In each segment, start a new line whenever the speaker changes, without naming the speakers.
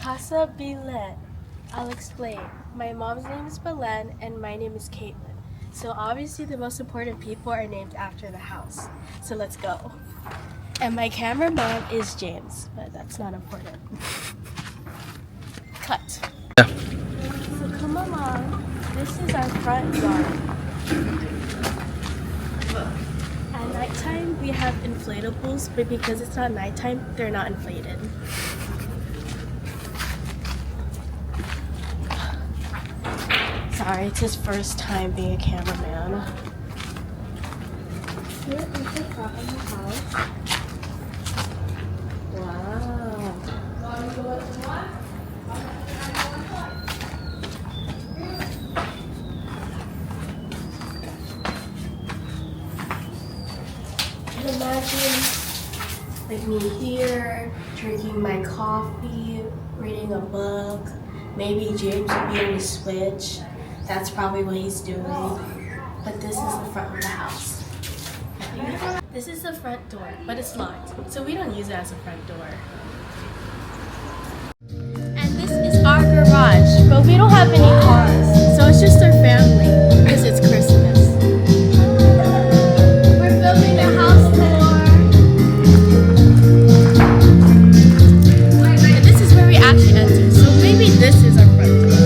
Casa, Belyn. I'll explain. My mom's name is Belyn and my name is Caitlin. So obviously the most important people are named after the house. So let's go. And my cameraman is James, but that's not important. Cut.
Yeah.
So come along. This is our front yard. At nighttime we have inflatables, but because it's not nighttime, they're not inflated. Sorry, it's his first time being a cameraman. Here is the front of the house. Wow. Imagine like me here, drinking my coffee, reading a book. Maybe James would be on the Switch. That's probably what he's doing. But this is the front of the house. This is the front door, but it's locked, so we don't use it as a front door. And this is our garage, but we don't have any cars, so it's just our family, because it's Christmas. We're filming a house tour. And this is where we actually enter, so maybe this is our front door.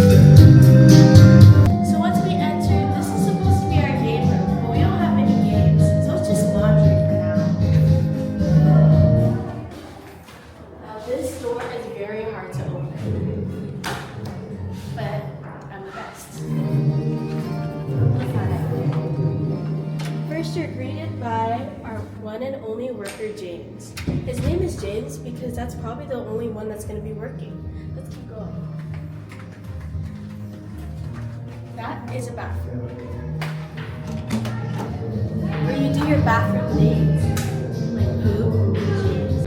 So once we enter, this is supposed to be our game room, but we don't have any games, so it's just laundry for now. Now this door is very hard to open, but I'm the best. Look at it. First, you're greeted by our one and only worker, James. His name is James because that's probably the only one that's going to be working. Let's keep going. That is a bathroom. Where you do your bathroom things. Like poop, James.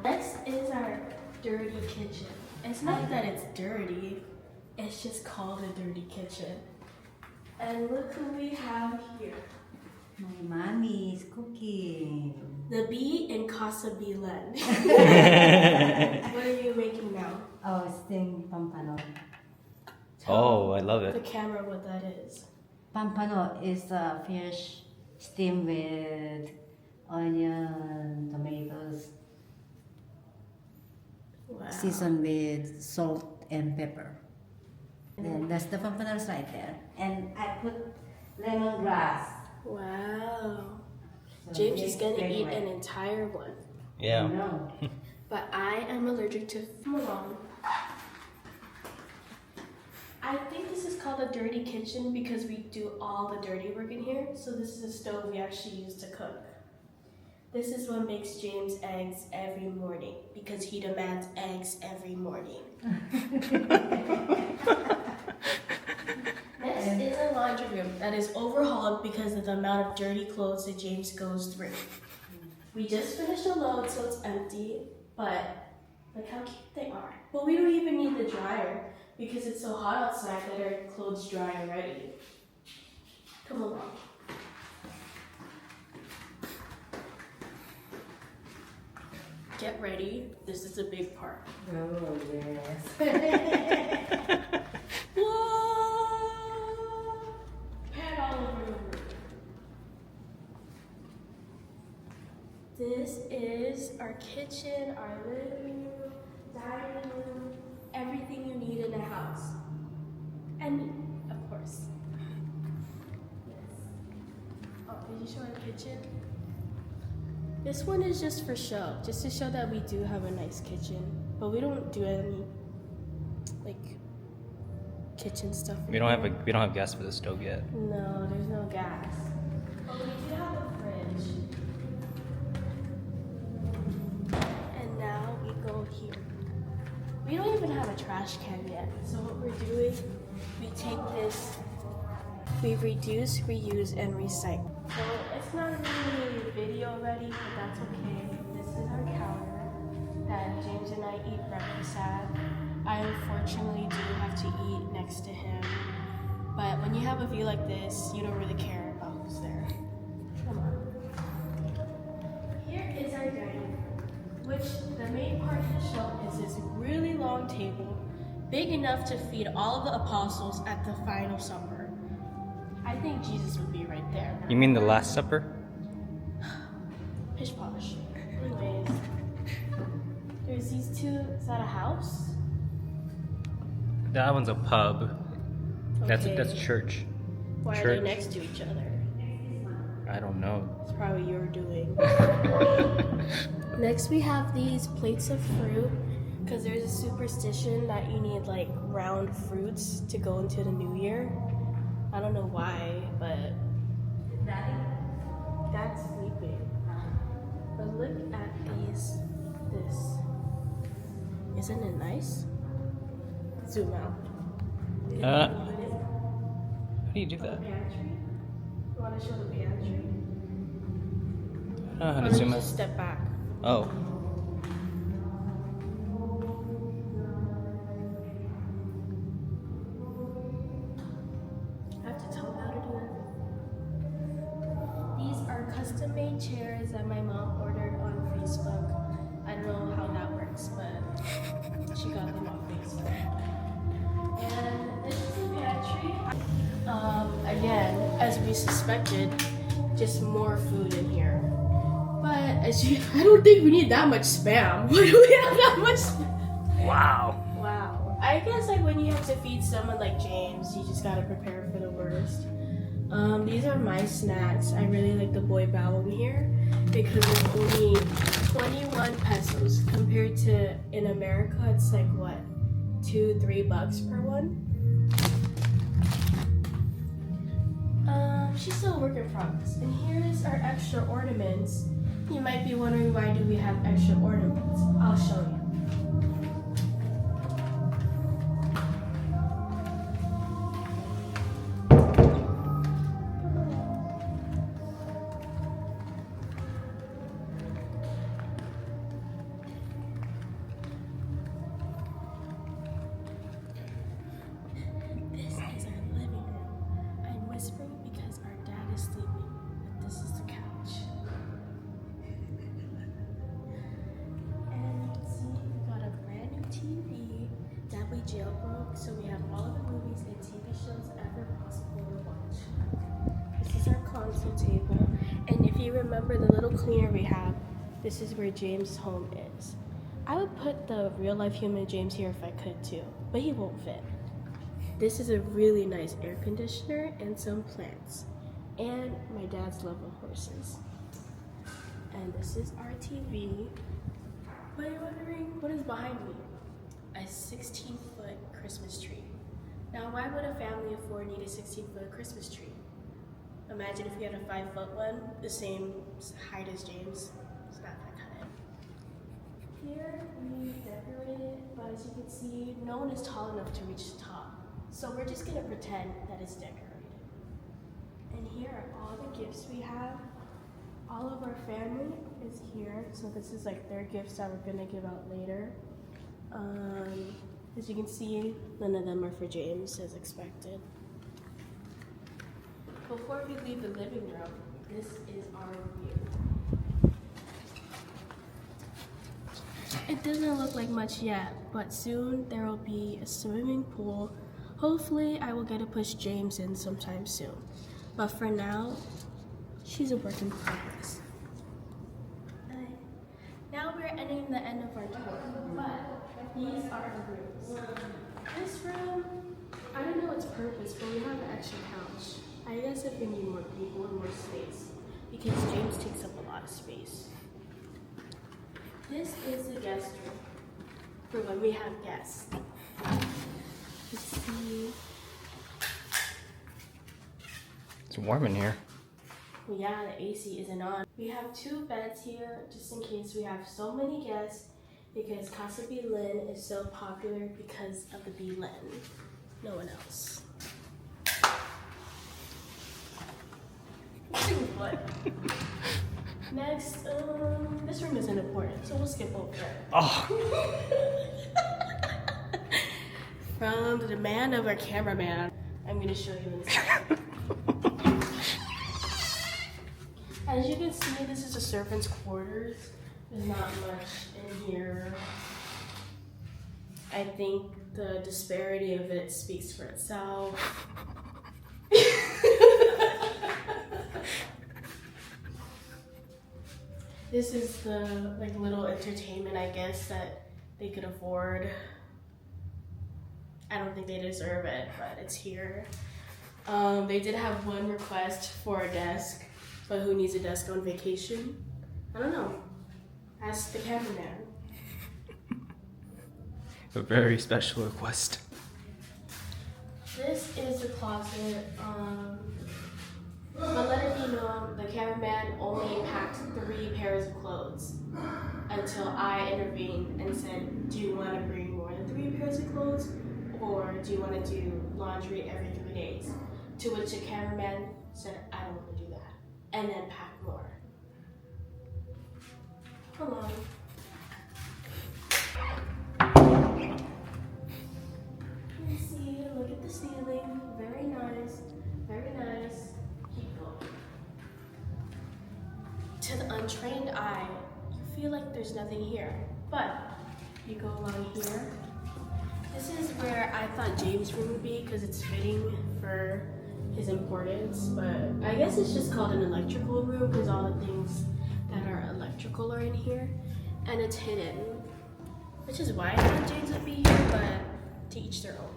Next is our dirty kitchen. It's not that it's dirty, it's just called a dirty kitchen. And look who we have here.
My mommy is cooking.
The bee in Casa Belyn. What are you making now?
Oh, steamed pampano.
Oh, I love
The
it.
camera what that is.
Pampano is a fish steamed with onion, tomatoes,
Wow.
seasoned with salt and pepper. Then that's the pampanos right there. And I put lemongrass.
Wow.
So
James is
it's
gonna
very
eat
wet.
an entire one.
Yeah.
No.
But I am allergic to melon. I think this is called a dirty kitchen because we do all the dirty work in here. So this is a stove we actually use to cook. This is what makes James eggs every morning because he demands eggs every morning. Next is a laundry room that is overhauled because of the amount of dirty clothes that James goes through. We just finished a load, so it's empty, but look how cute they are. But we don't even need the dryer because it's so hot outside that our clothes dry already. Come along. Get ready. This is a big part.
Oh, yes.
Whoa! Pat all over the room. This is our kitchen, our living room, dining room, everything you need in a house. And me, of course. Yes. Oh, did you show our kitchen? This one is just for show, just to show that we do have a nice kitchen, but we don't do any like kitchen stuff.
We don't have gas for the stove yet.
No, there's no gas. But we do have a fridge. And now we go here. We don't even have a trash can yet. So what we're doing, we take this, we reduce, reuse, and recycle. So it's not really video ready, but that's okay. This is our counter that James and I eat breakfast at. I unfortunately do have to eat next to him. But when you have a view like this, you don't really care about who's there. Come on. Here is our dining room, which the main part of the show is this really long table, big enough to feed all of the apostles at the final supper. I think Jesus would be right there.
You mean the Last Supper?
Pish posh. Anyways, there's these two. Is that a house?
That one's a pub.
Okay.
That's church.
Why are
Church.
they next to each other?
I don't know.
It's probably your doing. Next, we have these plates of fruit because there's a superstition that you need like round fruits to go into the new year. I don't know why, but that's sleeping. But look at this. Isn't it nice? Zoom out.
How do you do that?
Pantry? You want to show the pantry?
I don't know how
Or
to zoom
just
out.
step back.
Oh.
I have to tell them how to do it. These are custom-made chairs that my mom ordered on Facebook. I don't know how that works, but she got them on Facebook. And this is the pantry. Again, as we suspected, just more food in here. But I don't think we need that much spam. Why do we have that much spam?
Wow.
Wow. I guess like when you have to feed someone like James, you just gotta prepare for the worst. These are my snacks. I really like the boy bao here because it's only 21 pesos compared to in America it's like what, $2-3 per one. She's still a work in progress. And here's our extra ornaments. You might be wondering why do we have extra ornaments. I'll show you. This is our living room. I'm whispering because our dad is sleeping, but this is the couch. And you can see we got a brand new TV that we jailbroke, so we have all the movies and TV shows ever possible to watch. This is our console table, and if you remember the little cleaner we have, this is where James' home is. I would put the real life human James here if I could too, but he won't fit. This is a really nice air conditioner and some plants. And my dad's love of horses. And this is our TV. But you're wondering, what is behind me? A 16-foot Christmas tree. Now, why would a family of 4 need a 16-foot Christmas tree? Imagine if we had a 5-foot one, the same height as James. It's not that kind of. Here we decorated, but as you can see, no one is tall enough to reach the top. So we're just gonna pretend that it's decorated. And here are all the gifts we have. All of our family is here. So this is like their gifts that we're gonna give out later. As you can see, none of them are for James as expected. Before we leave the living room, this is our view. It doesn't look like much yet, but soon there will be a swimming pool. Hopefully, I will get to push James in sometime soon. But for now, she's a work in progress. Now we're ending the end of our tour, but these are the rooms. This room, I don't know its purpose, but we have an extra couch. I guess if we need more people and more space, because James takes up a lot of space. This is the guest room for when we have guests. Let's see.
It's warm in here.
Yeah, the AC isn't on. We have 2 beds here just in case we have so many guests because Casa Belyn is so popular because of the Belyn. No one else. What? Next, this room isn't important, so we'll skip over it.
Oh.
From the demand of our cameraman, I'm gonna show you inside. As you can see, this is a servant's quarters. There's not much in here. I think the disparity of it speaks for itself. This is the like little entertainment, I guess, that they could afford. I don't think they deserve it, but it's here. They did have one request for a desk, but who needs a desk on vacation? I don't know. Ask the cameraman.
A very special request.
This is the closet. But let it be known, the cameraman only packed 3 pairs of clothes until I intervened and said, do you want to bring more than 3 pairs of clothes? Or do you want to do laundry every 3 days? To which the cameraman said, I don't want to do that. And then pack more. Come on. Let me see, look at the ceiling. Very nice, very nice. Keep going. To the untrained eye, you feel like there's nothing here. But you go along here. This is where I thought James' room would be because it's fitting for his importance, but I guess it's just called an electrical room because all the things that are electrical are in here, and it's hidden, which is why I thought James would be here, but to each their own.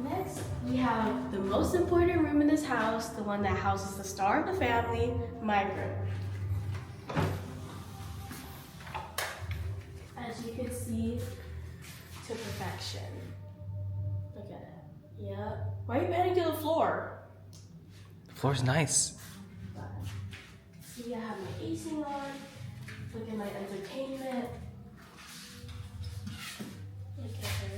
Next, we have the most important room in this house, the one that houses the star of the family, my room. As you can see, to perfection. Look at it. Yep. Why are you panning to the floor?
The floor's nice.
See, I have my AC on. Look at my entertainment. Look at her.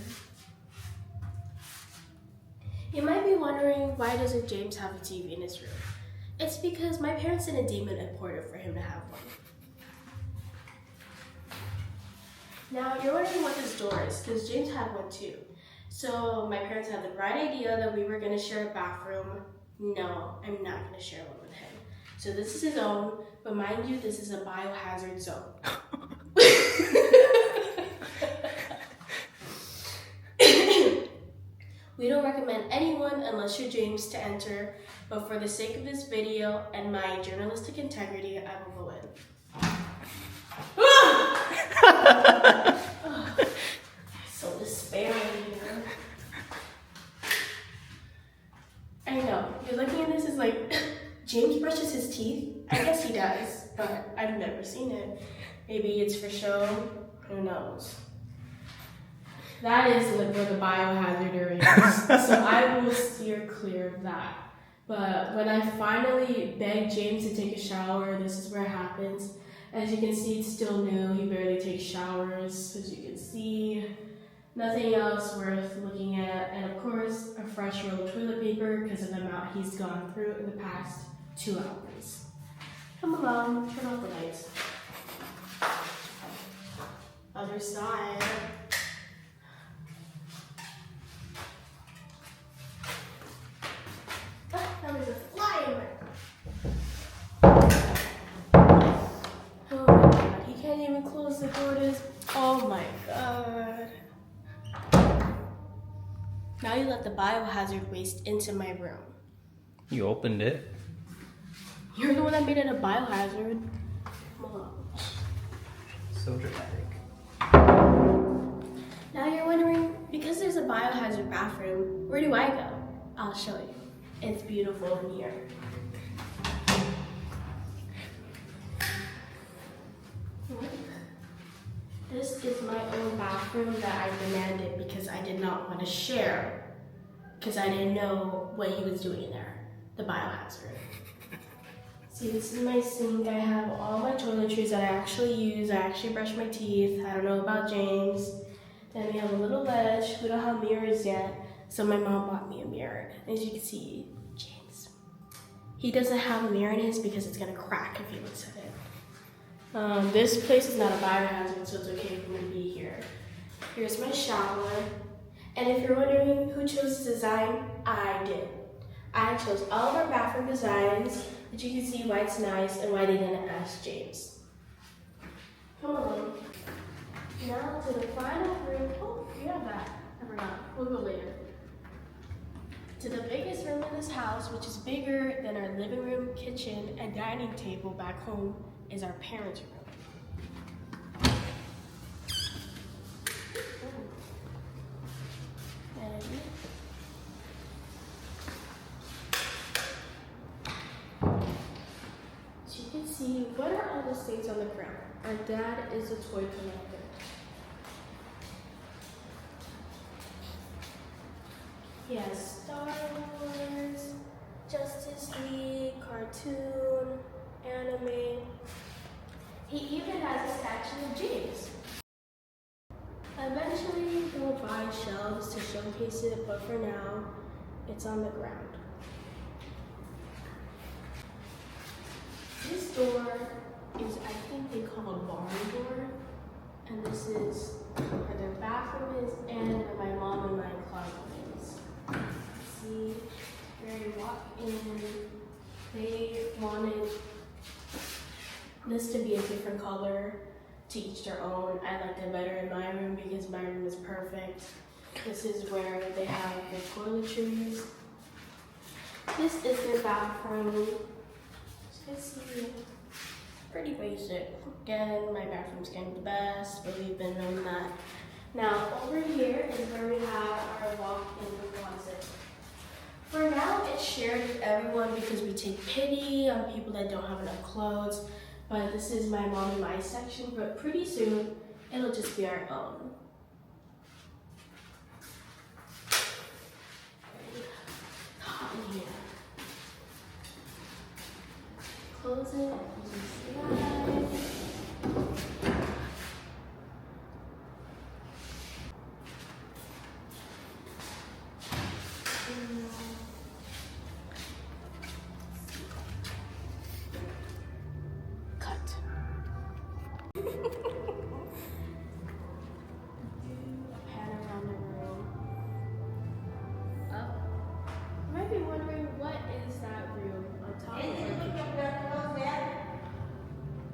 You might be wondering, why doesn't James have a TV in his room? It's because my parents didn't deem it important for him to have one. Now, you're wondering what this door is, because James had one too. So my parents had the bright idea that we were going to share a bathroom. No, I'm not going to share one with him. So this is his own, but mind you, this is a biohazard zone. We don't recommend anyone unless you're James to enter, but for the sake of this video and my journalistic integrity, I will go in. So despairing here. I know, you're looking at this as like, James brushes his teeth? I guess he does, but I've never seen it. Maybe it's for show, who knows? That is like where the biohazard area is, so I will steer clear of that. But when I finally begged James to take a shower, this is where it happens. As you can see, it's still new. He barely takes showers, as you can see. Nothing else worth looking at. And of course, a fresh roll of toilet paper because of the amount he's gone through in the past 2 hours. Come along, turn off the lights. Other side. Now there's a fly in there. Oh my god, he can't even close the door to his... Oh my god. Now you let the biohazard waste into my room.
You opened it.
You're the one that made it a biohazard. Come on.
So dramatic.
Now you're wondering, because there's a biohazard bathroom, where do I go? I'll show you. It's beautiful in here. This is my own bathroom that I demanded because I did not want to share, because I didn't know what he was doing in there, the biohazard. See, this is my sink. I have all my toiletries that I actually use. I actually brush my teeth. I don't know about James. Then we have a little ledge. We don't have mirrors yet, so my mom bought me a mirror. As you can see, James, he doesn't have a mirror in his because it's gonna crack if he looks at it. This place is not a biohazard, so it's okay for me to be here. Here's my shower. And if you're wondering who chose the design, I did. I chose all of our bathroom designs, but you can see why it's nice and why they didn't ask James. Come on. Now to the final room. Oh, you have that. I forgot. We'll go later. To the biggest room in this house, which is bigger than our living room, kitchen, and dining table back home, is our parents' room. And as you can see, what are all those things on the ground? Our dad is a toy collector. He has Star Wars, Justice League, cartoon, anime. He even has a statue of James. Eventually, he'll buy shelves to showcase it, but for now, it's on the ground. This door is, I think they call a barn door, and this is where their bathroom is and where my mom and my closet is. See, where you walk in, they wanted this to be a different color, to each their own. I liked it better in my room because my room is perfect. This is where they have their toiletries. This is their bathroom. As you can see, pretty basic. Again, my bathroom's kind of the best, but we've been known that. Now, over here is where we have our walk-in closet. For now, it's shared with everyone because we take pity on people that don't have enough clothes. But this is my mom and my section, but pretty soon, it'll just be our own. It's hot in here. Close it, and slide.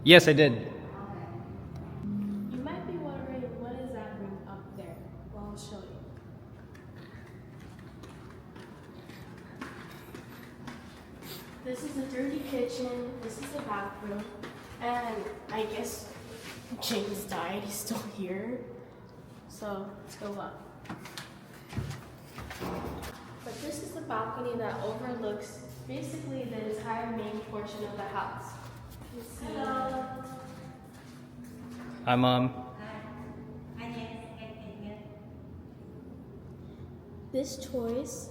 Yes, I did.
You might be wondering, what is that room up there? Well, I'll show you. This is a dirty kitchen, this is a bathroom, and I guess James died, he's still here. So, let's go up. But this is the balcony that overlooks basically the entire main portion of the house. You see. Hello.
Hi, Mom.
This choice,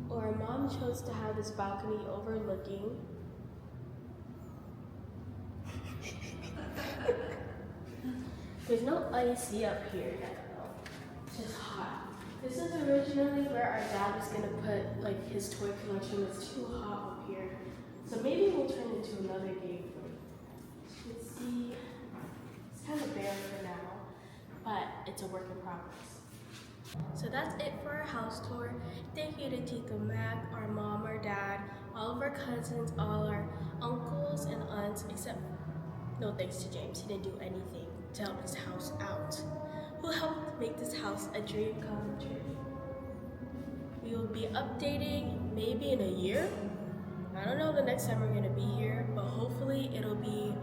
or Mom chose to have this balcony overlooking. There's no AC up here yet though. It's just hot. This is originally where our dad was gonna put like his toy collection. It's too hot up here. So maybe we'll turn it into another game room. As you can see, it's kind of bare for now, but it's a work in progress. So that's it for our house tour. Thank you to Tito Mac, our mom, our dad, all of our cousins, all our uncles and aunts, except no thanks to James. He didn't do anything to help this house out. Who helped make this house a dream come true. We will be updating maybe in a year. I don't know the next time we're gonna be here, but hopefully it'll be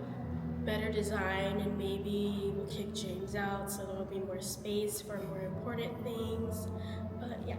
better design and maybe we'll kick James out so there'll be more space for more important things. But yeah.